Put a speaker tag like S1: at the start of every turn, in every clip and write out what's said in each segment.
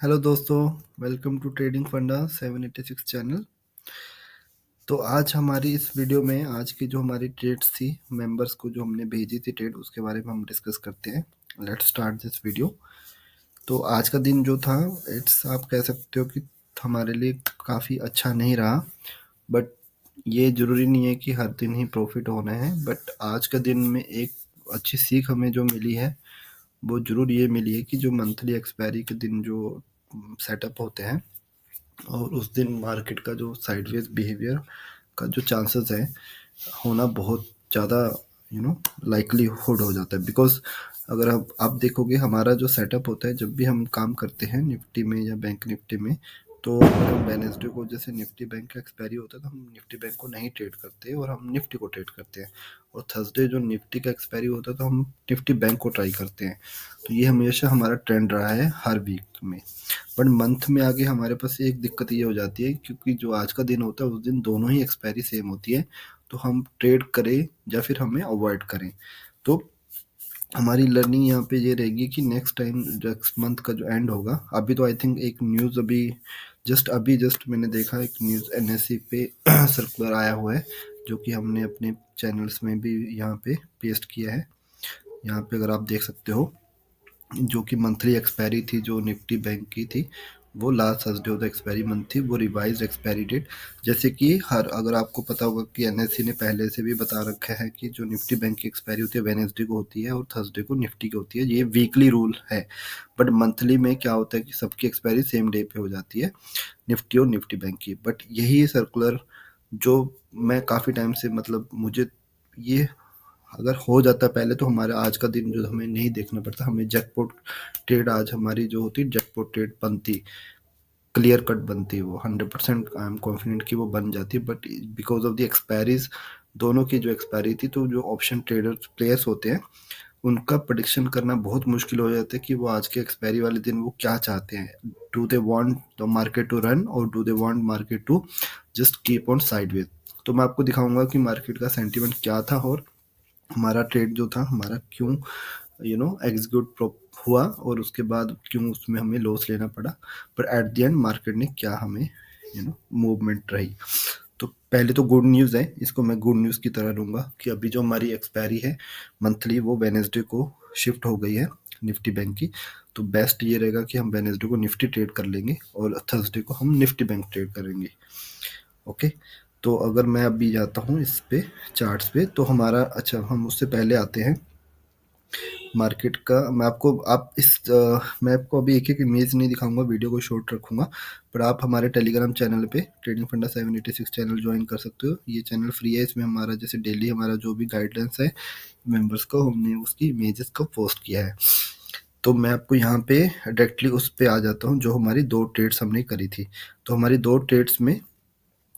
S1: Hello दोस्तों, welcome to trading फंडा 786 channel. तो आज हमारी इस वीडियो में आज की जो हमारी ट्रेड्स थी, मेंबर्स को जो हमने भेजी थी ट्रेड, उसके बारे में हम डिस्कस करते हैं। Let's start this video. तो आज का दिन जो था, इट्स आप कह सकते हो कि हमारे लिए काफ़ी अच्छा नहीं रहा। बट ये ज़रूरी नहीं है कि हर दिन ही प्रॉफिट होना है। बट आज का दिन में एक अच्छी सीख हमें जो मिली है, वो ज़रूर ये मिली है कि जो मंथली एक्सपायरी के दिन जो सेटअप होते हैं और उस दिन मार्केट का जो साइडवेज बिहेवियर का जो चांसेस है होना बहुत ज़्यादा लाइकलीहुड हो जाता है। बिकॉज अगर आप देखोगे हमारा जो सेटअप होता है जब भी हम काम करते हैं निफ्टी में या बैंक निफ्टी में, तो अगर हम वेडनेसडे को जैसे निफ्टी बैंक का एक्सपायरी होता है तो हम निफ्टी बैंक को नहीं ट्रेड करते और हम निफ्टी को ट्रेड करते हैं। और थर्सडे जो निफ्टी का एक्सपायरी होता है तो हम निफ्टी बैंक को ट्राई करते हैं। तो ये हमेशा हमारा ट्रेंड रहा है हर वीक में। बट मंथ में आगे हमारे पास एक दिक्कत ये हो जाती है, क्योंकि जो आज का दिन होता है उस दिन दोनों ही एक्सपायरी सेम होती है। तो हम ट्रेड करें या फिर हमें अवॉइड करें। तो हमारी लर्निंग यहाँ पे ये रहेगी कि नेक्स्ट टाइम नेक्स्ट मंथ का जो एंड होगा, अभी तो आई थिंक एक न्यूज़ अभी जस्ट मैंने देखा, एक न्यूज़ एनएससी पे सर्कुलर आया हुआ है, जो कि हमने अपने चैनल्स में भी यहाँ पे पेस्ट किया है। यहाँ पे अगर आप देख सकते हो, जो कि मंथली एक्सपायरी थी जो निफ्टी बैंक की थी, वो last Thursday of the expiry month थी। वो रिवाइज एक्सपायरी डेट, जैसे कि हर अगर आपको पता होगा कि एनएससी ने पहले से भी बता रखा है कि जो निफ्टी बैंक की एक्सपायरी होती है वेनेसडे को होती है और थर्सडे को निफ्टी की होती है। ये वीकली रूल है। बट मंथली में क्या होता है कि सबकी एक्सपायरी सेम डे पे हो जाती है, निफ्टी और निफ्टी बैंक की। बट यही सर्कुलर जो मैं काफ़ी टाइम से, मतलब मुझे ये अगर हो जाता पहले तो हमारा आज का दिन जो हमें नहीं देखना पड़ता, हमें जैकपॉट ट्रेड आज हमारी जो होती जैकपॉट ट्रेड बनती, क्लियर कट बनती, वो 100% आई एम कॉन्फिडेंट कि वो बन जाती। But because of the expiries, दोनों की जो एक्सपायरी थी, तो जो ऑप्शन ट्रेडर प्लेयर्स होते हैं उनका प्रिडिक्शन करना बहुत मुश्किल हो जाता है कि वो आज के एक्सपायरी वाले दिन वो क्या चाहते हैं। Do they want the market to run और do they want market to just keep on sideways. तो मैं आपको दिखाऊंगा कि मार्केट का सेंटीमेंट क्या था और हमारा ट्रेड जो था हमारा क्यों एग्जीक्यूट हुआ और उसके बाद क्यों उसमें हमें लॉस लेना पड़ा। पर एट द एंड मार्केट ने क्या हमें मूवमेंट रही। तो पहले तो गुड न्यूज़ है, इसको मैं गुड न्यूज़ की तरह लूँगा कि अभी जो हमारी एक्सपायरी है मंथली वो वेनेसडे को शिफ्ट हो गई है निफ्टी बैंक की। तो बेस्ट ये रहेगा कि हम वेनेसडे को निफ्टी ट्रेड कर लेंगे और थर्सडे को हम निफ्टी बैंक ट्रेड करेंगे। ओके। तो अगर मैं अभी जाता हूँ इस पे चार्ट्स पे, तो हमारा, अच्छा हम उससे पहले आते हैं मार्केट का। मैं आपको अभी एक एक इमेज नहीं दिखाऊंगा, वीडियो को शॉर्ट रखूंगा। पर आप हमारे टेलीग्राम चैनल पे ट्रेडिंग फंडा 786 चैनल ज्वाइन कर सकते हो। ये चैनल फ्री है, इसमें हमारा जैसे डेली हमारा जो भी गाइडलाइंस है मेंबर्स को, हमने उसकी इमेजेस को पोस्ट किया है। तो मैं आपको यहाँ पे डायरेक्टली उस पे आ जाता हूँ जो हमारी दो ट्रेड्स हमने करी थी। तो हमारी दो ट्रेड्स में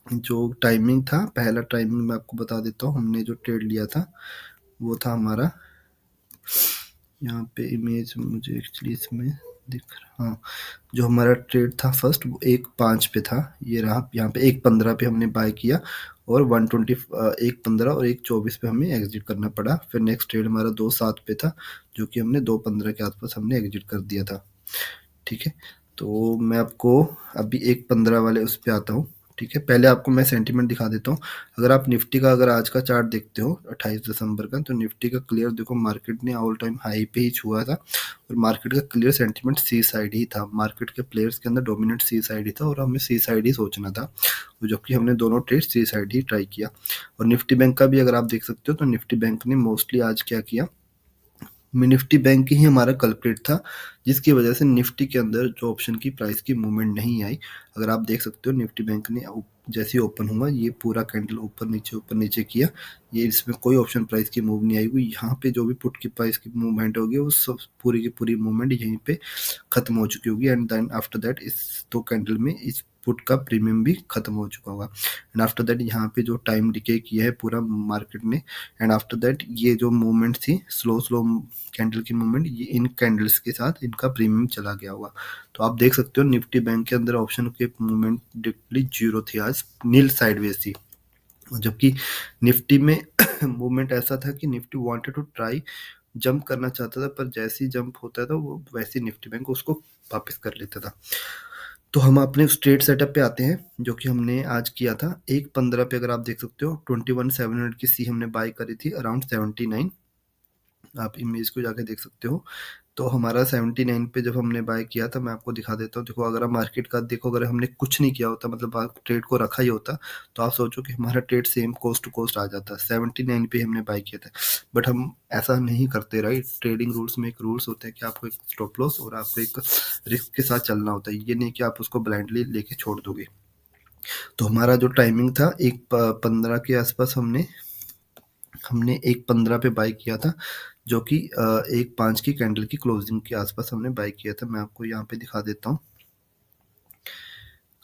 S1: जो टाइमिंग था, पहला टाइमिंग मैं आपको बता देता हूँ। हमने जो ट्रेड लिया था वो था हमारा, यहाँ पे इमेज मुझे एक्चुअली इसमें दिख रहा, हाँ, जो हमारा ट्रेड था फर्स्ट वो 1.5 पे था। ये रहा, यहाँ पे 1.15 पे हमने बाय किया और 120 1.15 और 1.24 पे हमें एग्जिट करना पड़ा। फिर नेक्स्ट ट्रेड हमारा 2.7 पे था, जो कि हमने 2.15 के आसपास हमने एग्जिट कर दिया था। ठीक है। तो मैं आपको अभी 1.15 वाले उस पे आता हूँ। ठीक है, पहले आपको मैं सेंटीमेंट दिखा देता हूँ। अगर आप निफ्टी का अगर आज का चार्ट देखते हो 28 दिसंबर का, तो निफ्टी का क्लियर देखो, मार्केट ने ऑल टाइम हाई पे ही छुआ था और मार्केट का क्लियर सेंटीमेंट सी साइड ही था। मार्केट के प्लेयर्स के अंदर डोमिनेंट सी साइड ही था और हमें सी साइड ही सोचना था, जबकि हमने दोनों ट्रेड सी साइड ही ट्राई किया। और निफ्टी बैंक का भी अगर आप देख सकते हो, तो निफ्टी बैंक ने मोस्टली आज क्या किया, निफ्टी बैंक ही हमारा कल्प्रिट था, जिसकी वजह से निफ्टी के अंदर जो ऑप्शन की प्राइस की मूवमेंट नहीं आई। अगर आप देख सकते हो निफ्टी बैंक ने जैसे ही ओपन हुआ ये पूरा कैंडल ऊपर नीचे किया, ये इसमें कोई ऑप्शन प्राइस की मूव नहीं आई हुई। यहाँ पे जो भी पुट की प्राइस की मूवमेंट होगी वो सब पूरी की पूरी मूवमेंट यहीं पे खत्म हो चुकी होगी। एंड देन आफ्टर दैट इस दो कैंडल में इस पुट का प्रीमियम भी खत्म हो चुका होगा। एंड आफ्टर दैट यहाँ पे जो टाइम डिके किया है पूरा मार्केट ने, एंड आफ्टर दैट ये जो मूवमेंट थी स्लो स्लो कैंडल की मूवमेंट, ये इन कैंडल्स के साथ इनका प्रीमियम चला गया होगा। तो आप देख सकते हो निफ्टी बैंक के अंदर ऑप्शन के मूवमेंट डिरेक्टली जीरो थी, आज नील साइडवेज थी। जबकि निफ्टी में मूवमेंट ऐसा था कि Nifty wanted to try jump करना चाहता था, पर जैसे ही जंप होता था वो वैसे ही निफ्टी बैंक उसको वापस कर लेता था। तो हम अपने उस ट्रेड सेटअप पे आते हैं जो कि हमने आज किया था 1:15 पे। अगर आप देख सकते हो 21,700 की सी हमने बाय करी थी अराउंड 79। आप इमेज को जाके देख सकते हो। तो हमारा 79 पे जब हमने बाय किया था, मैं आपको दिखा देता हूँ। देखो अगर आप मार्केट का देखो, अगर हमने कुछ नहीं किया होता, मतलब आप ट्रेड को रखा ही होता, तो आप सोचो कि हमारा trade same cost to cost आ जाता। 79 पे हमने बाय किया था, बट हम ऐसा नहीं करते, राइट। ट्रेडिंग रूल्स में एक रूल्स होते हैं कि आपको एक स्टॉप लॉस और आपको एक रिस्क के साथ चलना होता है। ये नहीं कि आप उसको ब्लाइंडली लेके छोड़ दोगे। तो हमारा जो टाइमिंग था 1:15 के आसपास हमने हमने 1:15 पे बाय किया था, जो कि 1:05 की कैंडल की क्लोजिंग के आसपास हमने बाय किया था। मैं आपको यहाँ पे दिखा देता हूँ।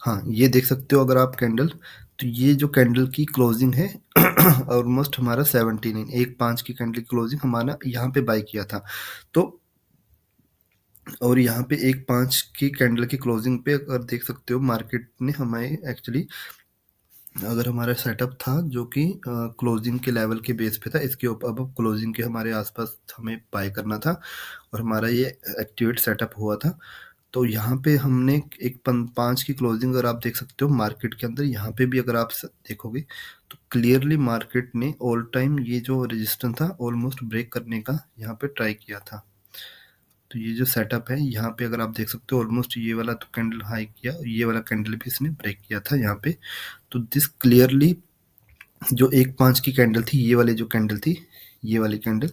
S1: हाँ, ये देख सकते हो अगर आप कैंडल, तो ये जो कैंडल की क्लोजिंग है ऑलमोस्ट हमारा 79, 1:05 की कैंडल की क्लोजिंग हमारा यहाँ पे बाय किया था। तो और यहाँ पे 1:05 की कैंडल की क्लोजिंग पे अगर देख सकते हो, मार्केट ने हमें एक्चुअली, अगर हमारा सेटअप था जो कि क्लोजिंग के लेवल के बेस पे था, इसके ऊपर अब क्लोजिंग के हमारे आसपास हमें बाय करना था और हमारा ये एक्टिवेट सेटअप हुआ था। तो यहाँ पे हमने 1:05 की क्लोजिंग, अगर आप देख सकते हो मार्केट के अंदर, यहाँ पे भी अगर आप देखोगे तो क्लियरली मार्केट ने ऑल टाइम ये जो रेजिस्टेंस था ऑलमोस्ट ब्रेक करने का यहाँ पे ट्राई किया था। तो ये जो सेटअप है यहाँ पे अगर आप देख सकते हो, ऑलमोस्ट ये वाला तो कैंडल हाई किया, ये वाला कैंडल भी इसने ब्रेक किया था यहाँ पे। तो दिस क्लियरली जो 1:05 की कैंडल थी, ये वाली जो कैंडल थी, ये वाली candle,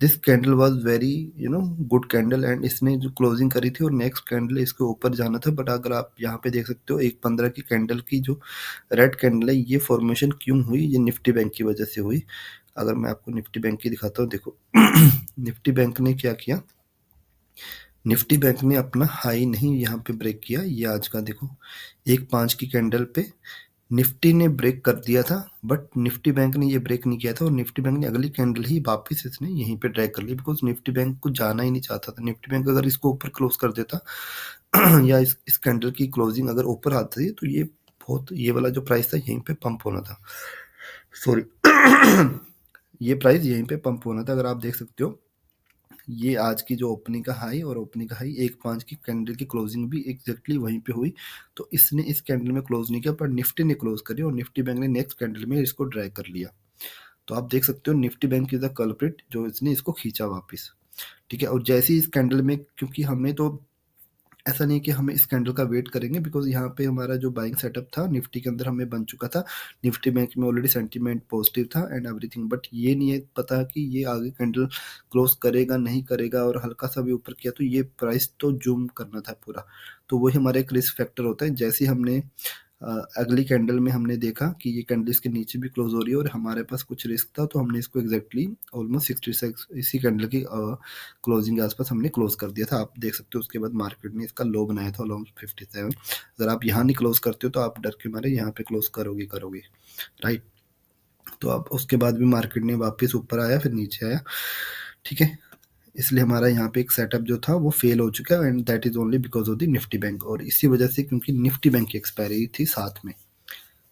S1: this candle was very good candle, and इसने जो क्लोजिंग करी थी और नेक्स्ट कैंडल इसके ऊपर जाना था। बट अगर आप यहाँ पे देख सकते हो 1:15 की कैंडल की जो रेड कैंडल है, ये फॉर्मेशन क्यों हुई? ये निफ्टी बैंक की वजह से हुई। अगर मैं आपको निफ्टी बैंक की दिखाता हूँ, देखो निफ्टी बैंक ने क्या किया, निफ्टी बैंक ने अपना हाई नहीं यहाँ पे ब्रेक किया। ये आज का देखो 1:05 की कैंडल पे निफ्टी ने ब्रेक कर दिया था, बट निफ्टी बैंक ने ये ब्रेक नहीं किया था और निफ्टी बैंक ने अगली कैंडल ही वापस इसने यहीं पे ड्रैग कर ली, बिकॉज निफ्टी बैंक को जाना ही नहीं चाहता था। निफ्टी बैंक अगर इसको ऊपर क्लोज कर देता या इस कैंडल की क्लोजिंग अगर ऊपर आती तो ये वाला जो प्राइस था यहीं पे पंप होना था, सॉरी ये प्राइस यहीं पे पंप होना था। अगर आप देख सकते हो, ये आज की जो ओपनिंग का हाई और ओपनिंग का हाई 1:05 की कैंडल की क्लोजिंग भी एग्जैक्टली वहीं पे हुई। तो इसने इस कैंडल में क्लोज नहीं किया, पर निफ्टी ने क्लोज करी और निफ्टी बैंक ने नेक्स्ट कैंडल में इसको ड्रैग कर लिया। तो आप देख सकते हो Nifty bank is the culprit जो इसने इसको खींचा वापस। ठीक है, और जैसे ही इस कैंडल में, क्योंकि हमें तो ऐसा नहीं कि हमें इस कैंडल का वेट करेंगे, बिकॉज यहाँ पे हमारा जो बाइंग सेटअप था निफ्टी के अंदर हमें बन चुका था। निफ्टी बैंक में ऑलरेडी सेंटीमेंट पॉजिटिव था एंड एवरीथिंग, बट ये नहीं है पता कि ये आगे कैंडल क्लोज करेगा नहीं करेगा, और हल्का सा भी ऊपर किया तो ये प्राइस तो जूम करना था पूरा। तो वही हमारा एक रिस्क फैक्टर होता है। जैसे ही हमने अगली कैंडल में हमने देखा कि ये कैंडल इसके नीचे भी क्लोज हो रही है और हमारे पास कुछ रिस्क था, तो हमने इसको एग्जैक्टली ऑलमोस्ट 66 इसी कैंडल की क्लोजिंग के आसपास हमने क्लोज कर दिया था। आप देख सकते हो उसके बाद मार्केट ने इसका लो बनाया था ऑलमोस्ट 57। अगर आप यहाँ नहीं क्लोज करते हो तो आप डर के मारे यहाँ पे क्लोज करोगे, राइट। तो अब उसके बाद भी मार्केट ने वापस ऊपर आया फिर नीचे आया, ठीक है। इसलिए हमारा यहाँ पे एक सेटअप जो था वो फेल हो चुका है, and that is only because of the Nifty bank. और इसी वजह से, क्योंकि निफ्टी बैंक की एक्सपायरी थी साथ में,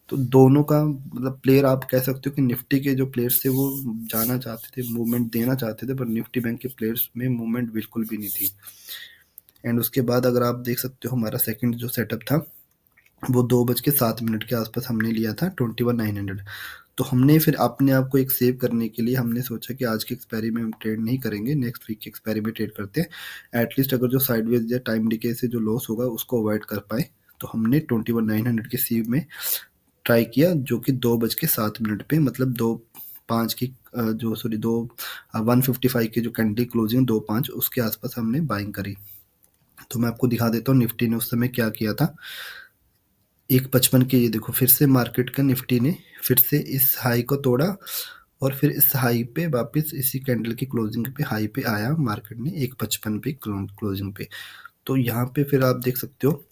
S1: तो दोनों का मतलब प्लेयर आप कह सकते हो कि निफ्टी के जो प्लेयर्स थे वो जाना चाहते थे, मूवमेंट देना चाहते थे, पर निफ्टी बैंक के प्लेयर्स में मूवमेंट बिल्कुल भी नहीं थी। एंड उसके बाद अगर आप देख सकते हो हमारा सेकंड जो सेटअप था वो 2:07 के आसपास हमने लिया था 21,900। तो हमने फिर अपने आप को एक सेव करने के लिए हमने सोचा कि आज की एक्सपायरी में हम ट्रेड नहीं करेंगे, नेक्स्ट वीक की एक्सपायरी में ट्रेड करते हैं। एटलीस्ट अगर जो साइडवेज या टाइम डिके से जो लॉस होगा उसको अवॉइड कर पाए। तो हमने 21,900 के सी में ट्राई किया, जो कि 2:07 पे, मतलब 2:05 की जो सॉरी दो 155 की जो कैंडल क्लोजिंग 2:05 उसके आसपास हमने बाइंग करी। तो मैं आपको दिखा देता हूँ निफ्टी ने उस समय क्या किया था। 1:55 के, ये देखो फिर से मार्केट का निफ्टी ने फिर से इस हाई को तोड़ा और फिर इस हाई पे वापस इसी कैंडल की क्लोजिंग पे हाई पे आया मार्केट ने 1:55 पे क्लोजिंग पे। तो यहाँ पे फिर आप देख सकते हो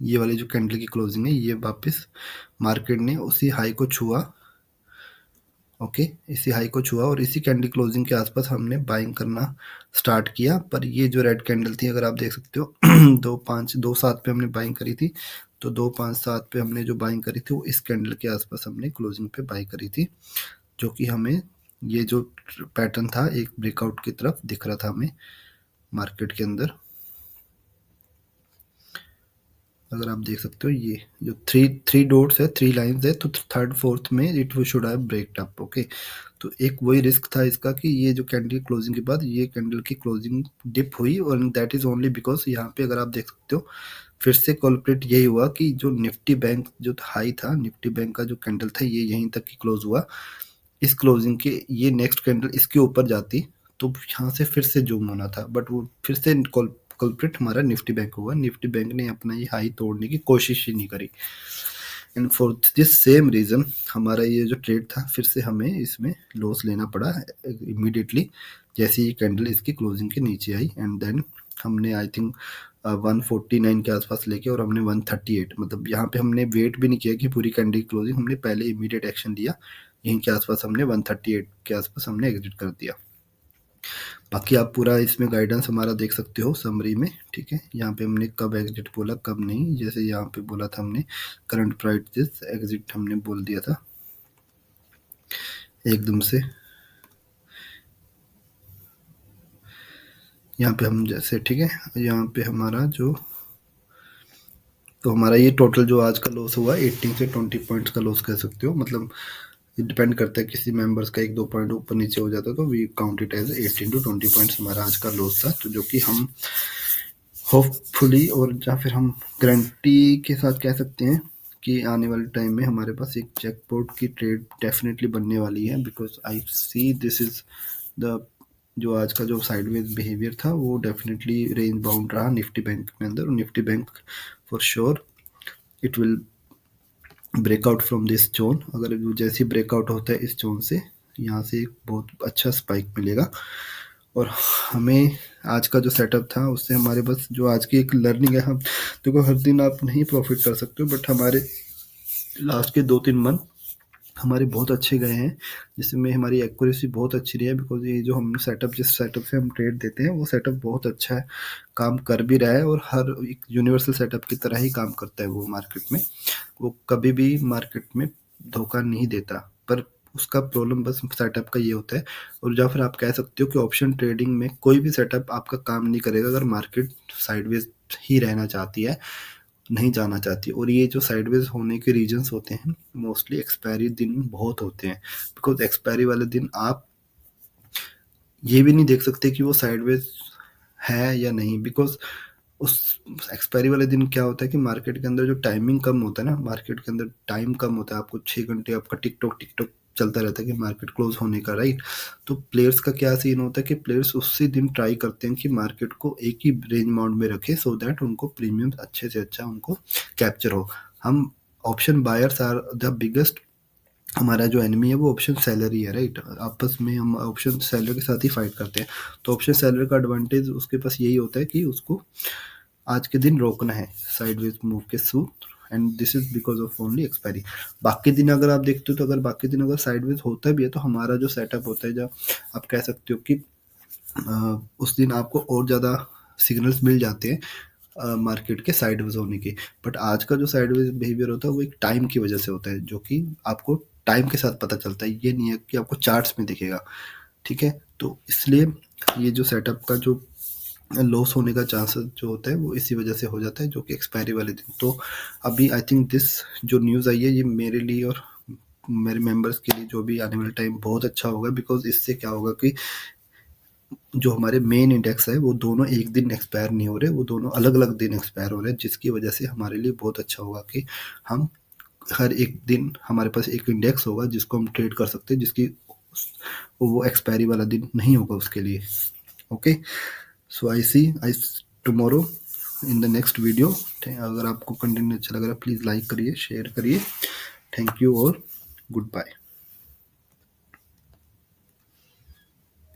S1: ये वाली जो कैंडल की क्लोजिंग है, ये वापस मार्केट ने उसी हाई को छुआ। ओके, इसी हाई को छुआ और इसी कैंडल क्लोजिंग के आसपास हमने बाइंग करना स्टार्ट किया। पर ये जो रेड कैंडल थी, अगर आप देख सकते हो 2:07 पे हमने बाइंग करी थी। तो 2:57 पे हमने जो बाइंग करी थी वो इस कैंडल के आसपास हमने क्लोजिंग पे बाई करी थी, जो कि हमें ये जो पैटर्न था एक ब्रेकआउट की तरफ दिख रहा था हमें मार्केट के अंदर। अगर आप देख सकते हो ये जो थ्री थ्री डॉट्स है, थ्री लाइंस है, तो थर्ड फोर्थ में it should have breaked up. Okay, तो एक वही रिस्क था इसका कि ये जो कैंडल क्लोजिंग के बाद ये कैंडल की क्लोजिंग डिप हुई, और दैट इज ओनली बिकॉज यहाँ पे अगर आप देख सकते हो फिर से कॉल्प्रिट यही हुआ कि जो निफ्टी बैंक जो हाई था, निफ्टी बैंक का जो कैंडल था ये यहीं तक की क्लोज हुआ। इस क्लोजिंग के ये नेक्स्ट कैंडल इसके ऊपर जाती तो यहाँ से फिर से जूम होना था, बट वो फिर से कल्प्रिट हमारा निफ्टी बैंक हुआ। निफ्टी बैंक ने अपना ये हाई तोड़ने की कोशिश ही नहीं करी, and for this same reason हमारा ये जो ट्रेड था फिर से हमें इसमें लॉस लेना पड़ा इमीडिएटली जैसे ये कैंडल इसकी क्लोजिंग के नीचे आई। एंड देन हमने आई थिंक 149 के आसपास लेके और हमने 138, मतलब यहाँ पे हमने वेट भी नहीं किया कि पूरी कैंडल की क्लोजिंग, हमने पहले इमीडिएट एक्शन लिया, यहीं के आसपास हमने 138 के आसपास हमने एग्जिट कर दिया। बाकी आप पूरा इसमें गाइडेंस हमारा देख सकते हो समरी में, ठीक है। यहाँ पे हमने कब एग्जिट बोला कब नहीं, जैसे यहाँ पे बोला था हमने करंट प्राइस एग्जिट हमने बोल दिया था एकदम से। यहाँ पे हम जैसे, ठीक है, यहाँ पे हमारा जो, तो हमारा ये टोटल जो आज का लॉस हुआ 18 से 20 पॉइंट्स का लॉस कह सकते हो, मतलब डिपेंड करता है किसी मेंबर्स का 1-2 पॉइंट ऊपर नीचे हो जाता है तो we count it as 18 to 20 points हमारा आज का लॉस था, तो जो कि हम होपफुली और या फिर हम गारंटी के साथ कह सकते हैं कि आने वाले टाइम में हमारे पास एक जैकपॉट की ट्रेड डेफिनेटली बनने वाली है, because I see this is the, जो आज का जो साइडवेज बिहेवियर था वो डेफिनेटली रेंज बाउंड रहा निफ्टी बैंक के अंदर, और Nifty bank for sure it will breakout from this zone. अगर वो जैसे ब्रेकआउट होता है इस जोन से, यहाँ से एक बहुत अच्छा स्पाइक मिलेगा, और हमें आज का जो सेटअप था उससे हमारे बस जो आज की एक लर्निंग है, हम देखो हर दिन आप नहीं प्रॉफिट कर सकते हो, बट हमारे लास्ट के 2-3 मंथ हमारे बहुत अच्छे गए हैं, जिसमें हमारी एक्यूरेसी बहुत अच्छी रही है, बिकॉज ये जो हम सेटअप, जिस सेटअप से हम ट्रेड देते हैं वो सेटअप बहुत अच्छा है, काम कर भी रहा है, और हर एक यूनिवर्सल सेटअप की तरह ही काम करता है वो मार्केट में, वो कभी भी मार्केट में धोखा नहीं देता। पर उसका प्रॉब्लम बस सेटअप का ये होता है, और या फिर आप कह सकते हो कि ऑप्शन ट्रेडिंग में कोई भी सेटअप आपका काम नहीं करेगा अगर मार्केट साइडवेज ही रहना चाहती है, नहीं जाना चाहती। और ये जो साइडवेज होने के रीजंस होते हैं मोस्टली एक्सपायरी दिन बहुत होते हैं, बिकॉज एक्सपायरी वाले दिन आप ये भी नहीं देख सकते कि वो साइडवेज है या नहीं, बिकॉज उस एक्सपायरी वाले दिन क्या होता है कि मार्केट के अंदर जो टाइमिंग कम होता है ना, मार्केट के अंदर टाइम कम होता है, आपको 6 घंटे आपका टिकटॉक टिकटॉक चलता रहता है कि मार्केट क्लोज होने का, राइट। तो प्लेयर्स का क्या सीन होता है कि प्लेयर्स उसी दिन ट्राई करते हैं कि मार्केट को एक ही रेंज माउंट में रखे, सो दैट उनको प्रीमियम अच्छे से अच्छा उनको कैप्चर हो। हम option buyers are the biggest, हमारा जो एनिमी है वो ऑप्शन सेलर ही है, राइट। आपस में हम ऑप्शन सेलर के साथ ही फाइट करते हैं, तो ऑप्शन सेलर का एडवांटेज उसके पास यही होता है कि उसको आज के दिन रोकना है साइडवेज मूव के through, and this is because of only expiry. बाकी दिन अगर आप देखते हो तो अगर बाकी दिन अगर साइडवेज होता भी है तो हमारा जो सेटअप होता है, जब आप कह सकते हो कि उस दिन आपको और ज़्यादा सिग्नल्स मिल जाते हैं मार्केट के साइडवेज होने के, बट आज का जो साइडवेज बिहेवियर होता है वो एक टाइम की वजह से होता है, जो कि आपको टाइम के साथ पता चलता है, ये नहीं है कि आपको चार्ट्स में दिखेगा, ठीक है। तो इसलिए ये जो सेटअप का जो लॉस होने का चांसेस जो होता है वो इसी वजह से हो जाता है, जो कि एक्सपायरी वाले दिन। तो अभी आई थिंक दिस जो न्यूज़ आई है ये मेरे लिए और मेरे मेंबर्स के लिए जो भी आने वाले टाइम बहुत अच्छा होगा, बिकॉज इससे क्या होगा कि जो हमारे मेन इंडेक्स है वो दोनों एक दिन एक्सपायर नहीं हो रहे, वो दोनों अलग अलग दिन एक्सपायर हो रहे हैं, जिसकी वजह से हमारे लिए बहुत अच्छा होगा कि हम हर एक दिन हमारे पास एक इंडेक्स होगा जिसको हम ट्रेड कर सकते हैं, जिसकी वो एक्सपायरी वाला दिन नहीं होगा उसके लिए। Okay, so I see I tomorrow in the next video. अगर आपको कंटेंट अच्छा लग रहा है प्लीज़ लाइक करिए, शेयर करिए। थैंक यू और गुड बाय।